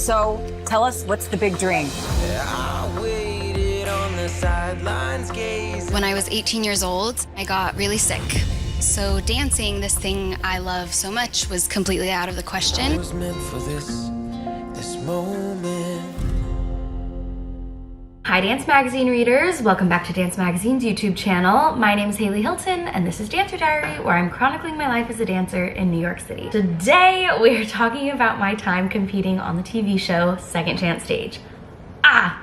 So tell us, what's the big dream? When I was 18 years old, I got really sick. So dancing, this thing I love so much, was completely out of the question. I was meant for this moment. Hi Dance Magazine readers, welcome back to Dance Magazine's YouTube channel. My name is Haley Hilton and this is Dancer Diary, where I'm chronicling my life as a dancer in New York City. Today we're talking about my time competing on the TV show Second Chance Stage.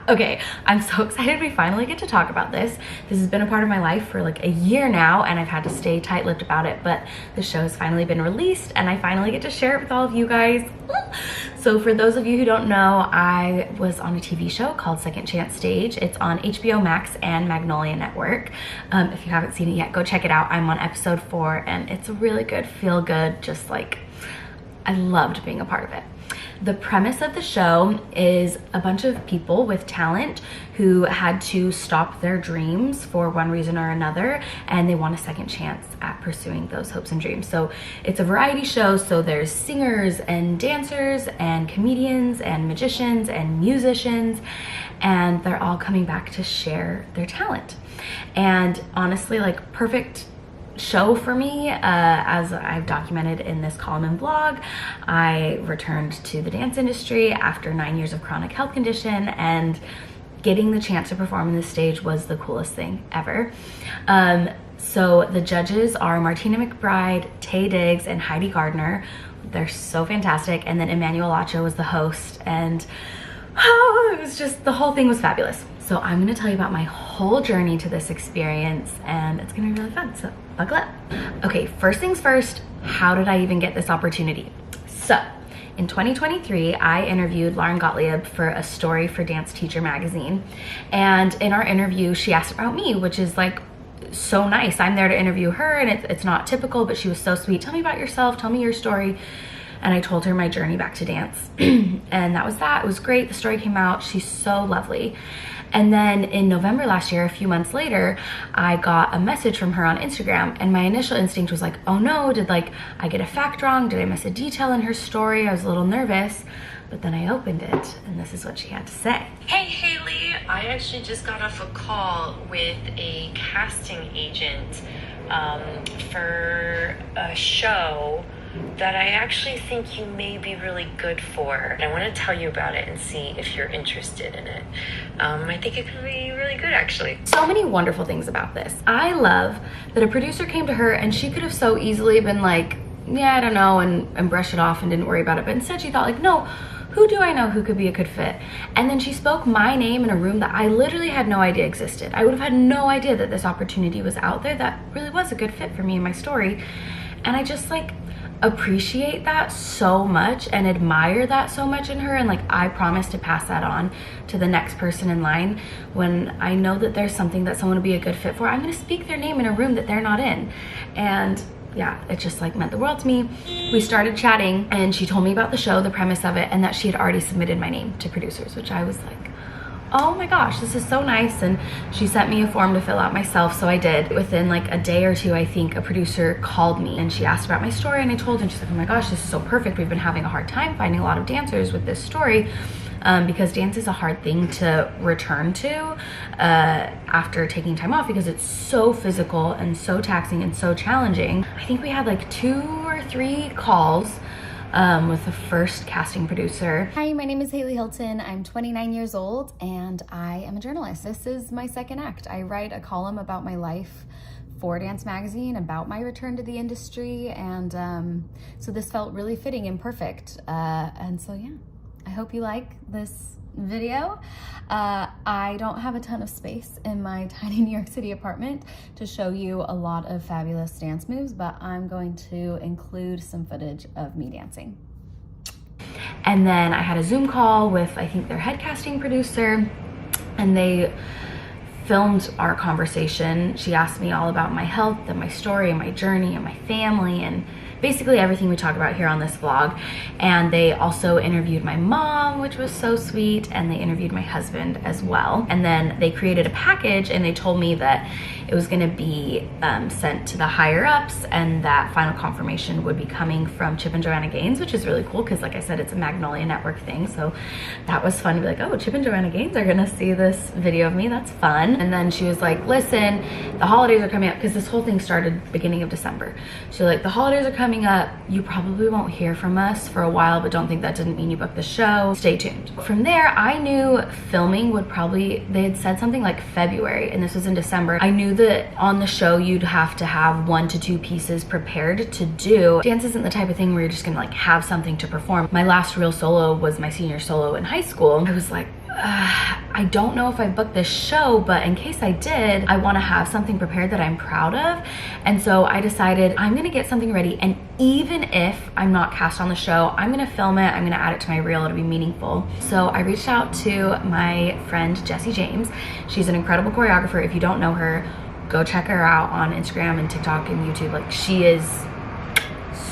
Okay, I'm so excited we finally get to talk about this. This has been a part of my life for like a year now and I've had to stay tight-lipped about it, but the show has finally been released and I finally get to share it with all of you guys. So for those of you who don't know, I was on a TV show called Second Chance Stage. It's on HBO Max and Magnolia Network. If you haven't seen it yet, go check it out. I'm on episode 4 and it's a really good, feel good, just like, I loved being a part of it. The premise of the show is a bunch of people with talent who had to stop their dreams for one reason or another, and they want a second chance at pursuing those hopes and dreams. So it's a variety show, so there's singers and dancers and comedians and magicians and musicians, and they're all coming back to share their talent. And honestly, like, perfect show for me. As I've documented in this column and blog, I returned to the dance industry after 9 years of chronic health condition, and getting the chance to perform on this stage was the coolest thing ever. So the judges are Martina McBride, Taye Diggs, and Heidi Gardner. They're so fantastic. And then Emmanuel Acho was the host, and it was just, the whole thing was fabulous. So I'm gonna tell you about my whole journey to this experience, and it's gonna be really fun, so buckle up. Okay, first things first, how did I even get this opportunity? So in 2023, I interviewed Lauren Gottlieb for a story for Dance Teacher magazine. And in our interview, she asked about me, which is like so nice. I'm there to interview her, and it's not typical, but she was so sweet. Tell me about yourself, tell me your story. And I told her my journey back to dance. And that was that. It was great. The story came out. She's so lovely. And then in November last year, a few months later, I got a message from her on Instagram, and my initial instinct was like, oh no, did like I get a fact wrong? Did I miss a detail in her story? I was a little nervous, but then I opened it and this is what she had to say. Hey Haley, I actually just got off a call with a casting agent for a show that I actually think you may be really good for. I want to tell you about it and see if you're interested in it. I think it could be really good, actually. So many wonderful things about this. I love that a producer came to her and she could have so easily been like, yeah, I don't know, and brush it off and didn't worry about it. But instead she thought like, no, who do I know who could be a good fit? And then she spoke my name in a room that I literally had no idea existed. I would have had no idea that this opportunity was out there that really was a good fit for me and my story. And I just like appreciate that so much and admire that so much in her, and like I promise to pass that on to the next person in line. When I know that there's something that someone would be a good fit for, I'm going to speak their name in a room that they're not in. And yeah, it just like meant the world to me. We started chatting and she told me about the show, the premise of it, and that she had already submitted my name to producers, which I was like, oh my gosh, this is so nice. And she sent me a form to fill out myself, so I did. Within like a day or two, I think, a producer called me and she asked about my story, and I told her, and she's like, oh my gosh, this is so perfect. We've been having a hard time finding a lot of dancers with this story, because dance is a hard thing to return to after taking time off, because it's so physical and so taxing and so challenging. I think we had like 2 or 3 calls with the first casting producer. Hi, my name is Haley Hilton. I'm 29 years old and I am a journalist. This is my second act. I write a column about my life for Dance Magazine, about my return to the industry, and so this felt really fitting and perfect. And so yeah, I hope you like this video. I don't have a ton of space in my tiny New York City apartment to show you a lot of fabulous dance moves, but I'm going to include some footage of me dancing. And then I had a Zoom call with, I think, their head casting producer, and they filmed our conversation. She asked me all about my health and my story and my journey and my family, and basically everything we talk about here on this vlog. And they also interviewed my mom, which was so sweet, and they interviewed my husband as well. And then they created a package, and they told me that it was gonna be sent to the higher ups, and that final confirmation would be coming from Chip and Joanna Gaines, which is really cool because, like I said, it's a Magnolia Network thing. So that was fun to be like, oh, Chip and Joanna Gaines are gonna see this video of me. That's fun. And then she was like, listen, the holidays are coming up, because this whole thing started beginning of December. She's like, the holidays are coming up. You probably won't hear from us for a while, but don't think that didn't mean you booked the show. Stay tuned. From there, I knew filming would probably, they had said something like February, and this was in December. I knew that on the show, you'd have to have 1 to 2 pieces prepared to do. Dance isn't the type of thing where you're just gonna like have something to perform. My last real solo was my senior solo in high school. I was like, I don't know if I booked this show, but in case I did, I want to have something prepared that I'm proud of. And so I decided I'm gonna get something ready, and even if I'm not cast on the show, I'm gonna film it, I'm gonna add it to my reel, it'll be meaningful. So I reached out to my friend Jessie James. She's an incredible choreographer. If you don't know her, go check her out on Instagram and TikTok and YouTube. Like, she is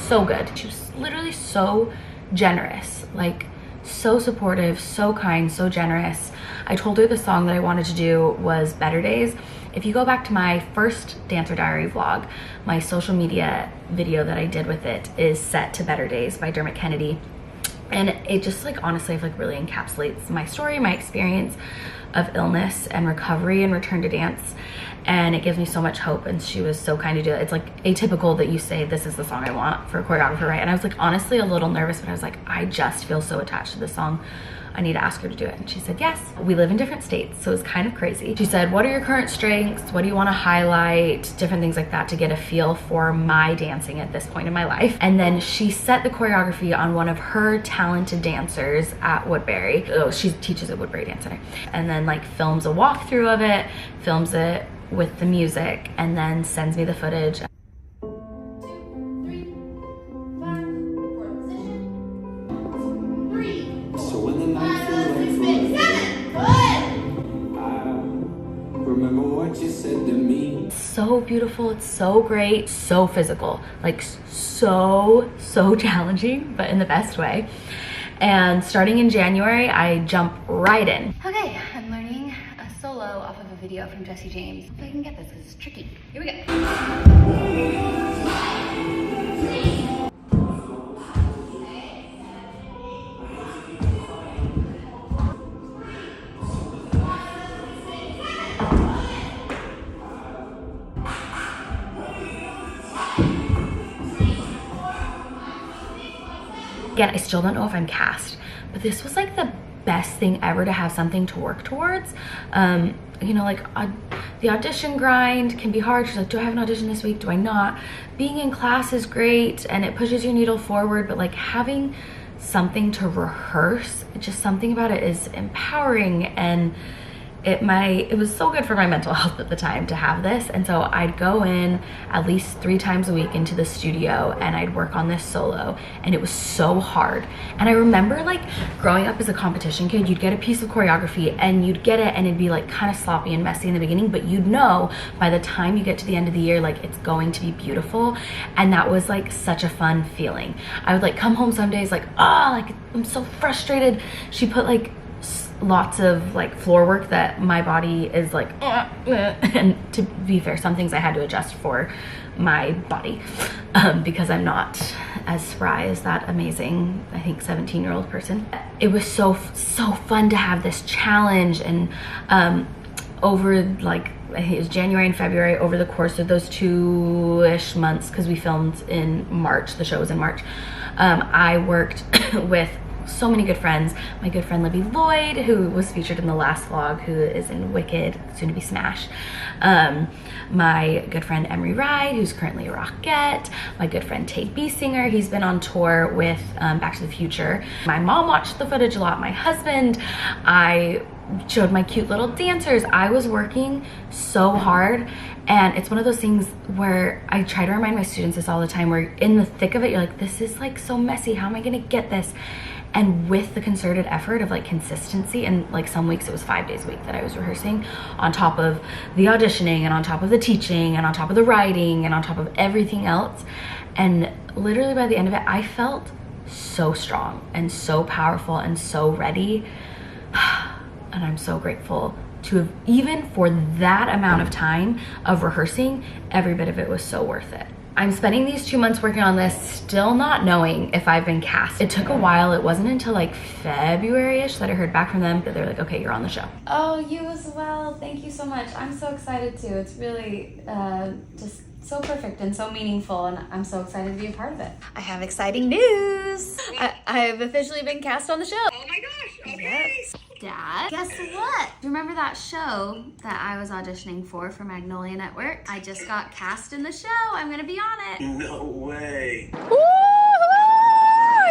so good. She was literally so generous, like so supportive, so kind, so generous. I told her the song that I wanted to do was Better Days. If you go back to my first Dancer Diary vlog, my social media video that I did with it is set to Better Days by Dermot Kennedy. And it just like, honestly, I feel like really encapsulates my story, my experience of illness and recovery and return to dance. And it gives me so much hope, and she was so kind to do it. It's like atypical that you say, this is the song I want for a choreographer, right? And I was like, honestly, a little nervous, but I was like, I just feel so attached to this song. I need to ask her to do it. And she said, yes. We live in different states, so it's kind of crazy. She said, what are your current strengths? What do you want to highlight? Different things like that to get a feel for my dancing at this point in my life. And then she set the choreography on one of her talented dancers at Woodbury. Oh, she teaches at Woodbury Dance Center. And then like films a walkthrough of it, films it with the music, and then sends me the footage. So beautiful, it's so great, so physical, like so challenging, but in the best way. And starting in January, I jump right in. Okay, I'm learning a solo off of a video from Jessie James. If I can get this, because it's tricky. Here we go. Again, I still don't know if I'm cast, but this was like the best thing ever to have something to work towards. You know, like the audition grind can be hard. She's like, do I have an audition this week? Do I not? Being in class is great and it pushes your needle forward, but like having something to rehearse, just something about it is empowering. And it was so good for my mental health at the time to have this. And so I'd go in at least 3 times a week into the studio and I'd work on this solo, and it was so hard. And I remember like growing up as a competition kid, you'd get a piece of choreography and you'd get it and it'd be like kind of sloppy and messy in the beginning, but you'd know by the time you get to the end of the year, like it's going to be beautiful. And that was like such a fun feeling. I would like come home some days like, oh, like I'm so frustrated. She put like lots of like floor work that my body is like, and to be fair, some things I had to adjust for my body because I'm not as spry as that amazing, I think 17-year-old person. It was so fun to have this challenge, and over like, I think it was January and February, over the course of those 2-ish months, because we filmed in March, the show was in March, I worked with so many good friends. My good friend Libby Lloyd, who was featured in the last vlog, who is in Wicked, soon to be Smash. My good friend Emery Ride, who's currently a Rockette. My good friend Tate Biesinger, he's been on tour with Back to the Future. My mom watched the footage a lot. My husband. I showed my cute little dancers. I was working so hard, and it's one of those things where I try to remind my students this all the time, where in the thick of it, you're like, this is like so messy. How am I gonna get this? And with the concerted effort of like consistency, and like some weeks it was 5 days a week that I was rehearsing, on top of the auditioning and on top of the teaching and on top of the writing and on top of everything else. And literally by the end of it, I felt so strong and so powerful and so ready. And I'm so grateful to have, even for that amount of time of rehearsing, every bit of it was so worth it. I'm spending these 2 months working on this, still not knowing if I've been cast. It took a while. It wasn't until like February-ish that I heard back from them that they're like, okay, you're on the show. Oh, you as well. Thank you so much. I'm so excited too. It's really just so perfect and so meaningful, and I'm so excited to be a part of it. I have exciting news. I've officially been cast on the show. Oh my gosh, okay. Yep. Dad, guess what? Do you remember that show that I was auditioning for Magnolia Network? I just got cast in the show. I'm gonna be on it. No way.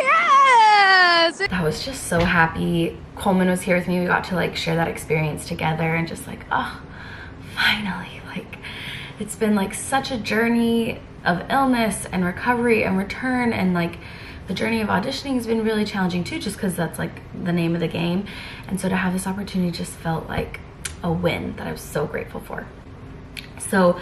Yes! I was just so happy. Coleman was here with me. We got to like share that experience together and just like, oh, finally. Like, it's been like such a journey of illness and recovery and return, and like the journey of auditioning has been really challenging too, just because that's like the name of the game. And so to have this opportunity just felt like a win that I was so grateful for. So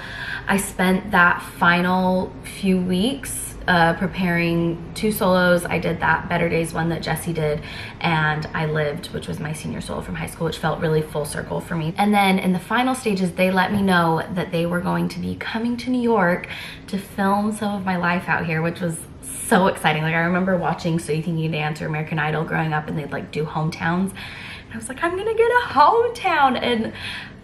I spent that final few weeks preparing 2 solos. I did that Better Days one that Jesse did, and I Lived, which was my senior solo from high school, which felt really full circle for me. And then in the final stages, they let me know that they were going to be coming to New York to film some of my life out here, which was so exciting. Like, I remember watching So You Think You Can Dance or American Idol growing up, and they'd like do hometowns, and I was like, I'm gonna get a hometown. And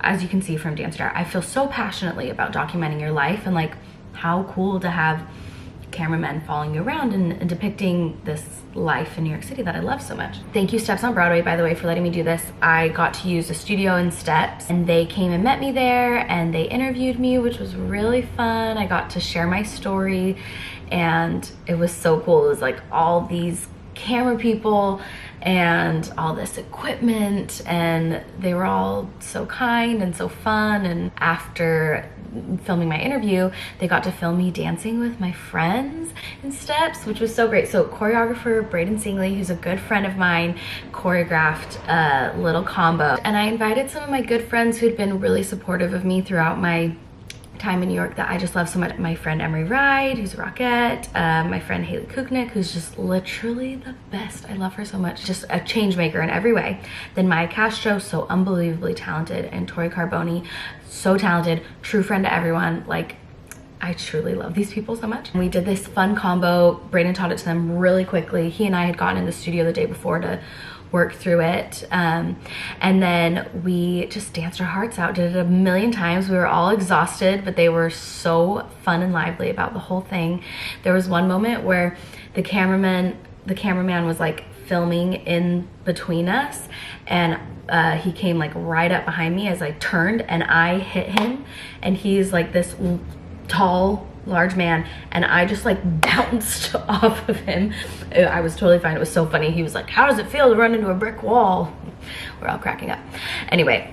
as you can see from Dance Star, I feel so passionately about documenting your life, and like how cool to have cameramen following you around and depicting this life in New York City that I love so much. Thank you Steps on Broadway, by the way, for letting me do this. I got to use a studio in Steps, and they came and met me there, and they interviewed me, which was really fun. I got to share my story, and it was so cool. It was like all these camera people and all this equipment, and they were all so kind and so fun. And after filming my interview, they got to film me dancing with my friends in Steps, which was so great. So choreographer Braden Singley, who's a good friend of mine, choreographed a little combo, and I invited some of my good friends who'd been really supportive of me throughout my time in New York that I just love so much. My friend Emery Ride, who's a rockette, my friend Haley Hilton, who's just literally the best. I love her so much. Just a change maker in every way. Then Maya Castro, so unbelievably talented, and Tori Carboni, so talented, true friend to everyone. Like, I truly love these people so much. We did this fun combo. Brayden taught it to them really quickly. He and I had gotten in the studio the day before to work through it, and then we just danced our hearts out, did it a million times. We were all exhausted, but they were so fun and lively about the whole thing. There was one moment where the cameraman was like filming in between us, and he came like right up behind me as I turned, and I hit him, and he's like this tall, large man, and I just like bounced off of him. I was totally fine. It was so funny. He was like, how does it feel to run into a brick wall? We're all cracking up. Anyway,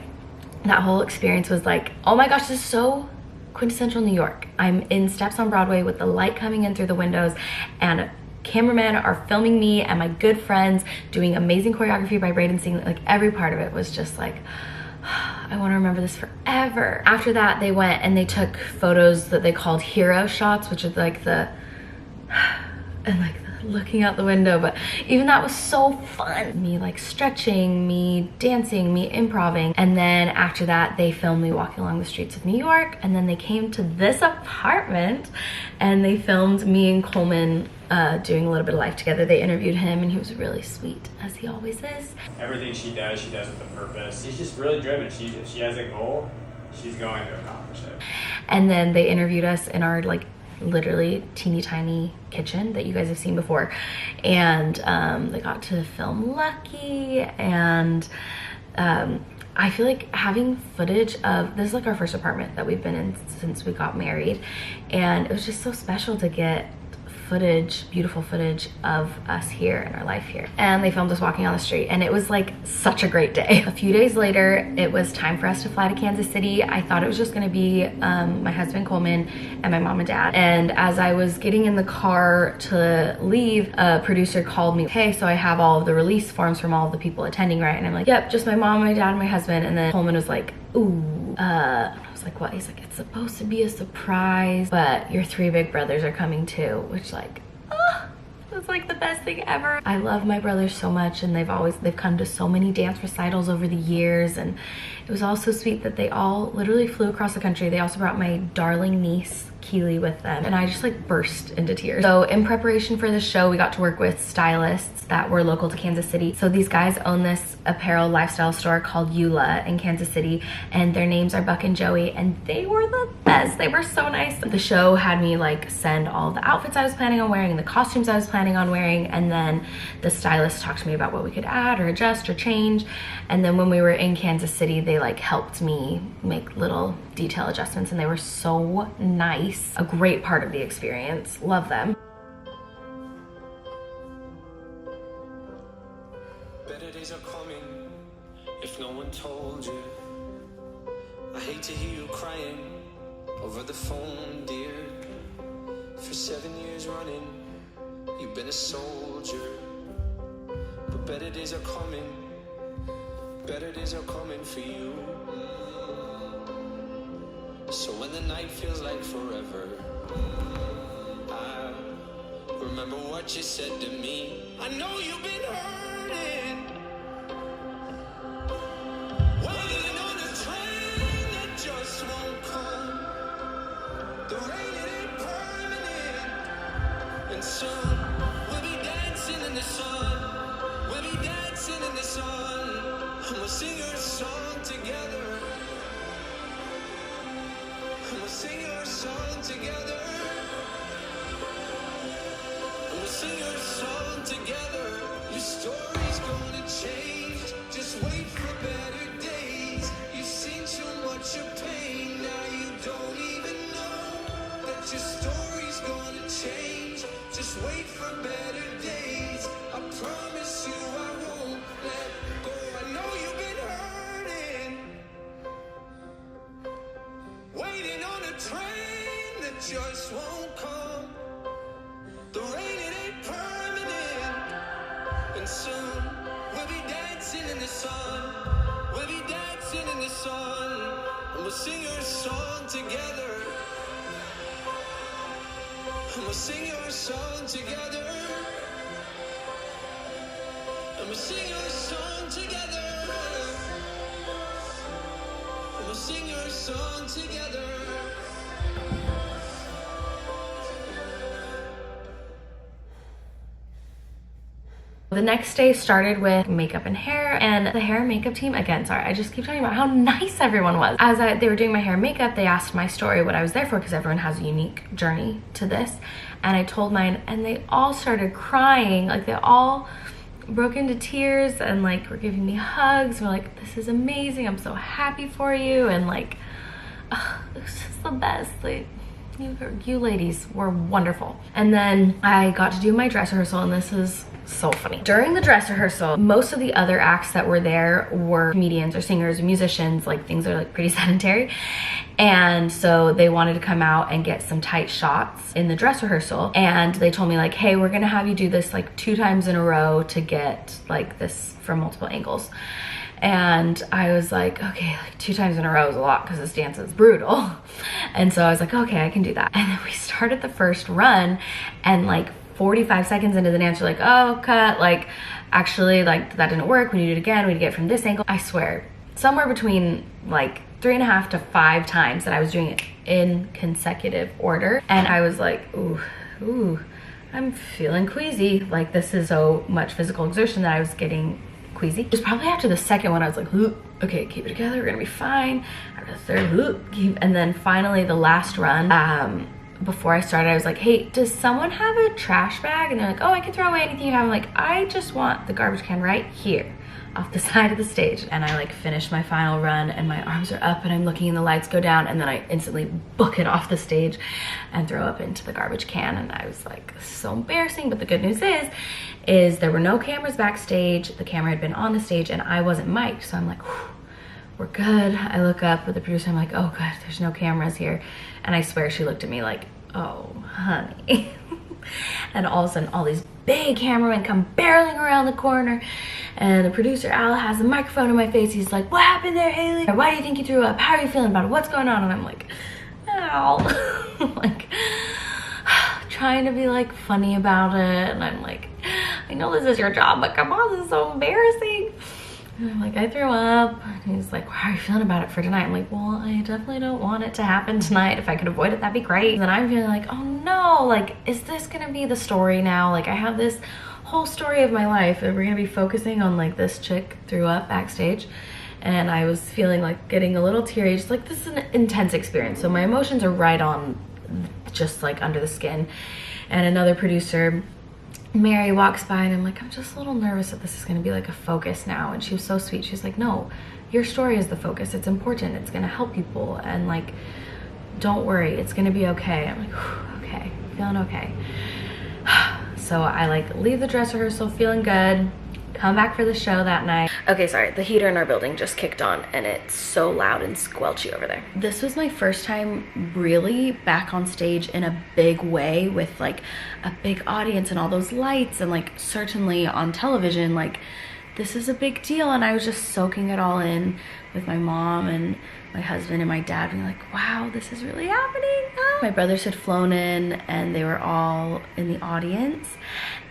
that whole experience was like, oh my gosh, this is so quintessential New York. I'm in Steps on Broadway with the light coming in through the windows, and cameramen are filming me and my good friends doing amazing choreography by Braden Singh. Like, every part of it was just like, I want to remember this forever. After that, they went and they took photos that they called hero shots, which is like the, and like looking out the window. But even that was so fun. Me like stretching, me dancing, me improvising. And then after that, they filmed me walking along the streets of New York. And then they came to this apartment and they filmed me and Coleman doing a little bit of life together. They interviewed him, and he was really sweet, as he always is. Everything she does with a purpose. She's just really driven. If she has a goal, she's going to accomplish it. And then they interviewed us in our like literally teeny tiny kitchen that you guys have seen before, and they got to film Lucky, and I feel like having footage of this is like our first apartment that we've been in since we got married, and it was just so special to get footage, beautiful footage of us here and our life here. And they filmed us walking on the street, and it was like such a great day. A few days later, it was time for us to fly to Kansas City. I thought it was just gonna be my husband Coleman and my mom and dad. And as I was getting in the car to leave, a producer called me. Hey, so I have all of the release forms from all of the people attending, right? And I'm like, yep, just my mom, my dad, and my husband. And then Coleman was like, ooh, I was like, what? He's like, it's supposed to be a surprise, but your 3 big brothers are coming too, which like was like the best thing ever. I love my brothers so much, and they've come to so many dance recitals over the years, and it was all so sweet that they all literally flew across the country. They also brought my darling niece Keely with them, and I just like burst into tears. So in preparation for the show, we got to work with stylists that were local to Kansas City. So these guys own this apparel lifestyle store called Eula in Kansas City, and their names are Buck and Joey, and they were the best. They were so nice. The show had me like send all the outfits I was planning on wearing and the costumes I was planning on wearing, and then the stylist talked to me about what we could add or adjust or change. And then when we were in Kansas City, they like helped me make little detail adjustments, and they were so nice. A great part of the experience. Love them. Better days are coming if no one told you. I hate to hear you crying over the phone, dear. For 7 years running, you've been a soldier. But better days are coming. Better days are coming for you. So when the night feels like forever, I remember what you said to me. I know you've been hurting, waiting on a train that just won't come. The rain, it ain't permanent, and soon we'll be dancing in the sun. We'll be dancing in the sun, and we'll sing our song together. We'll sing our song together. We'll sing our song together. Your story's gonna change. Just wait for better days. You've seen too much of pain. Now you don't even know that your story's gonna change. Just wait for better days. I promise you I won't let go. I know you've been hurting, waiting on a train that just won't come. The rain, it ain't permanent, and soon we'll be dancing in the sun. We'll be dancing in the sun, and we'll sing our song together. And we'll sing our song together. And we'll sing our song together. And we'll sing our song together. The next day started with makeup and hair, and the hair and makeup team, again, sorry, I just keep talking about how nice everyone was. As they were doing my hair and makeup, they asked my story, what I was there for, because everyone has a unique journey to this. And I told mine, and they all started crying. Like, they all broke into tears and like were giving me hugs. We're like, this is amazing. I'm so happy for you. And like, it was just the best. Like, you ladies were wonderful. And then I got to do my dress rehearsal, and this is so funny. During the dress rehearsal, most of the other acts that were there were comedians or singers or musicians, like things that are like pretty sedentary. And so they wanted to come out and get some tight shots in the dress rehearsal. And they told me like, hey, we're gonna have you do this like 2 times in a row to get like this from multiple angles. And I was like, okay, like 2 times in a row is a lot because this dance is brutal. And so I was like, okay, I can do that. And then we started the first run, and like 45 seconds into the dance, you're like, oh, cut. Like, actually, like, that didn't work. We need to do it again. We need to get it from this angle. I swear, somewhere between like 3.5 to 5 times that I was doing it in consecutive order. And I was like, ooh, I'm feeling queasy. Like, this is so much physical exertion that I was getting queasy. It was probably after the second one, I was like, okay, keep it together. We're gonna be fine. After the third, and then finally the last run, before I started, I was like, hey, does someone have a trash bag? And they're like, oh, I can throw away anything you have. I'm like, I just want the garbage can right here off the side of the stage. And I like finished my final run, and my arms are up, and I'm looking and the lights go down, and then I instantly book it off the stage and throw up into the garbage can. And I was like, so embarrassing. But the good news is there were no cameras backstage. The camera had been on the stage, and I wasn't mic'd. So I'm like, whew, we're good. I look up at the producer, I'm like, oh good, there's no cameras here. And I swear she looked at me like, oh honey. And all of a sudden, all these big cameramen come barreling around the corner, and the producer Al has the microphone in my face. He's like, what happened there, Haley? Why do you think you threw up? How are you feeling about it? What's going on? And I'm like, ow. Like, trying to be like funny about it, and I'm like, I know this is your job, but come on, this is so embarrassing. And I'm like, I threw up. And he's like, how are you feeling about it for tonight? I'm like, well, I definitely don't want it to happen tonight. If I could avoid it, that'd be great. And then I'm feeling like, oh no, like, is this gonna be the story now? Like, I have this whole story of my life and we're gonna be focusing on like this chick threw up backstage. And I was feeling like getting a little teary, just like, this is an intense experience. So my emotions are right on, just like under the skin. And another producer, Mary, walks by and I'm like, I'm just a little nervous that this is gonna be like a focus now. And she was so sweet. She's like, no, your story is the focus. It's important. It's gonna help people. And like, don't worry, it's gonna be okay. I'm like, okay, feeling okay. So I like leave the dress rehearsal feeling good, come back for the show that night. Okay, sorry, the heater in our building just kicked on and it's so loud and squelchy over there. This was my first time really back on stage in a big way with like a big audience and all those lights, and like certainly on television, like this is a big deal. And I was just soaking it all in with my mom and my husband and my dad being like, wow, this is really happening. Ah. My brothers had flown in and they were all in the audience,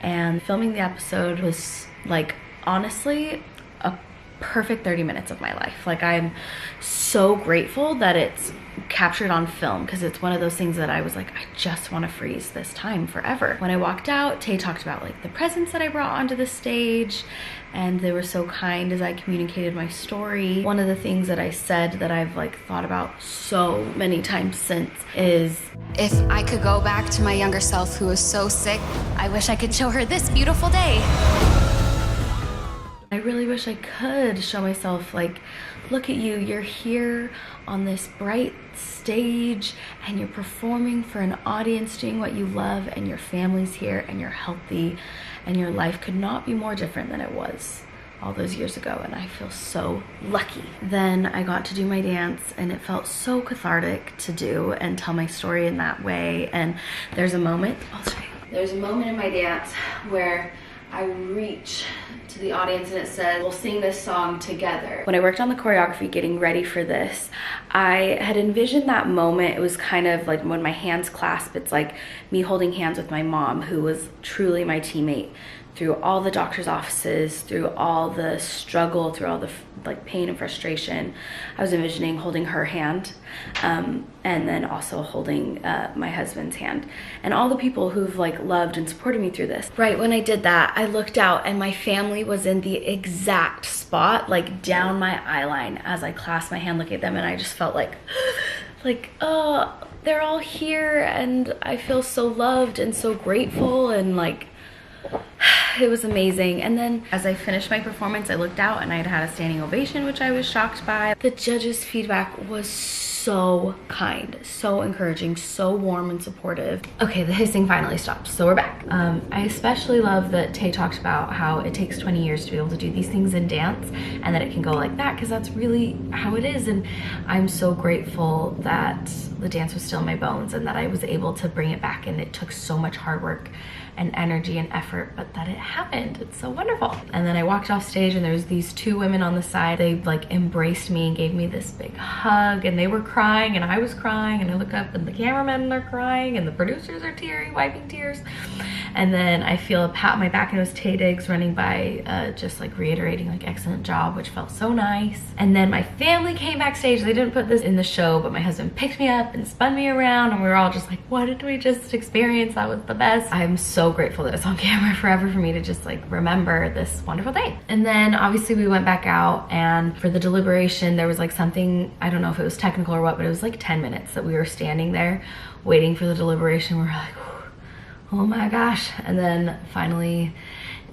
and filming the episode was like, honestly, a perfect 30 minutes of my life. Like, I'm so grateful that it's captured on film, because it's one of those things that I was like, I just want to freeze this time forever. When I walked out, Tay talked about like the presents that I brought onto the stage, and they were so kind as I communicated my story. One of the things that I said that I've like thought about so many times since is, If I could go back to my younger self who was so sick, I wish I could show her this beautiful day. I really wish I could show myself like, look at you, you're here on this bright stage and you're performing for an audience doing what you love, and your family's here and you're healthy and your life could not be more different than it was all those years ago, and I feel so lucky. Then I got to do my dance and it felt so cathartic to do and tell my story in that way. And there's a moment, I'll show you. There's a moment in my dance where I reach to the audience and it says, we'll sing this song together. When I worked on the choreography getting ready for this, I had envisioned that moment. It was kind of like when my hands clasp, it's like me holding hands with my mom, who was truly my teammate through all the doctor's offices, through all the struggle, through all the like pain and frustration. I was envisioning holding her hand, and then also holding my husband's hand, and all the people who've like loved and supported me through this. Right when I did that, I looked out and my family was in the exact spot, like down my eye line as I clasped my hand looking at them, and I just felt like, oh, they're all here and I feel so loved and so grateful, and like, it was amazing. And then as I finished my performance, I looked out and I had had a standing ovation, which I was shocked by. The judges' feedback was so kind, so encouraging, so warm and supportive. Okay, the hissing finally stopped, so we're back. I especially love that Tay talked about how it takes 20 years to be able to do these things in dance, and that it can go like that, because that's really how it is. And I'm so grateful that the dance was still in my bones and that I was able to bring it back, and it took so much hard work and energy and effort, but that it happened. It's so wonderful. And then I walked off stage and there was these two women on the side. They like embraced me and gave me this big hug, and they were crying and I was crying, and I look up and the cameramen are crying and the producers are teary, wiping tears. And then I feel a pat on my back, and it was Tay Diggs running by, just like reiterating like, excellent job, which felt so nice. And then my family came backstage. They didn't put this in the show, but my husband picked me up and spun me around, and we were all just like, what did we just experience? That was the best. I'm so grateful that it's on camera forever for me to just like remember this wonderful day. And then obviously we went back out, and for the deliberation there was like something, I don't know if it was technical or what, but it was like 10 minutes that we were standing there waiting for the deliberation. We were like, oh my gosh. And then finally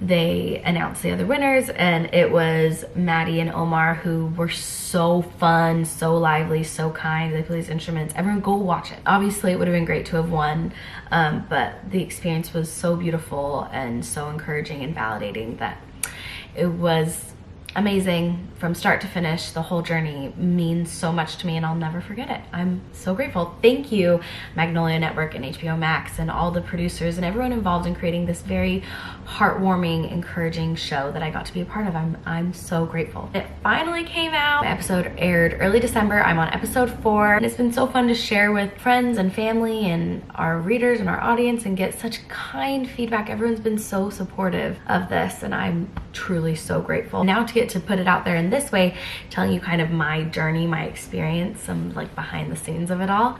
they announced the other winners, and it was Maddie and Omar, who were so fun, so lively, so kind. They play these instruments. Everyone go watch it. Obviously it would have been great to have won, but the experience was so beautiful and so encouraging and validating that it was amazing from start to finish. The whole journey means so much to me and I'll never forget it. I'm so grateful. Thank you, Magnolia Network and HBO Max and all the producers and everyone involved in creating this very heartwarming, encouraging show that I got to be a part of. I'm so grateful. It finally came out. My episode aired early December. I'm on episode 4 and it's been so fun to share with friends and family and our readers and our audience and get such kind feedback. Everyone's been so supportive of this and I'm truly so grateful. Now to get to put it out there in this way, telling you kind of my journey, my experience, some like behind the scenes of it all.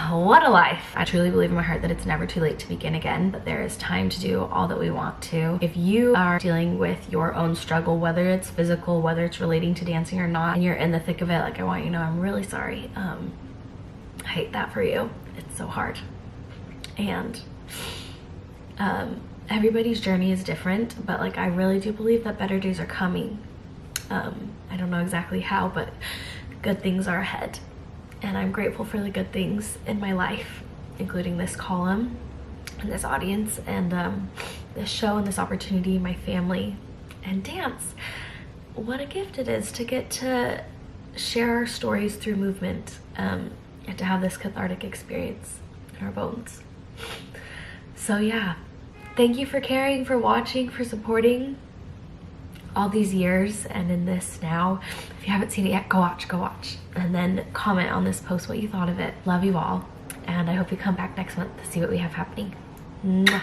What a life. I truly believe in my heart that it's never too late to begin again, but there is time to do all that we want to. If you are dealing with your own struggle, whether it's physical, whether it's relating to dancing or not, and you're in the thick of it, like I want you to know I'm really sorry. I hate that for you. It's so hard. And everybody's journey is different, but like I really do believe that better days are coming. I don't know exactly how, but good things are ahead. And I'm grateful for the good things in my life, including this column and this audience and this show and this opportunity, my family, and dance. What a gift it is to get to share our stories through movement and to have this cathartic experience in our bones. So yeah, thank you for caring, for watching, for supporting all these years and in this now. If you haven't seen it yet, go watch. And then comment on this post what you thought of it. Love you all. And I hope you come back next month to see what we have happening. Mwah.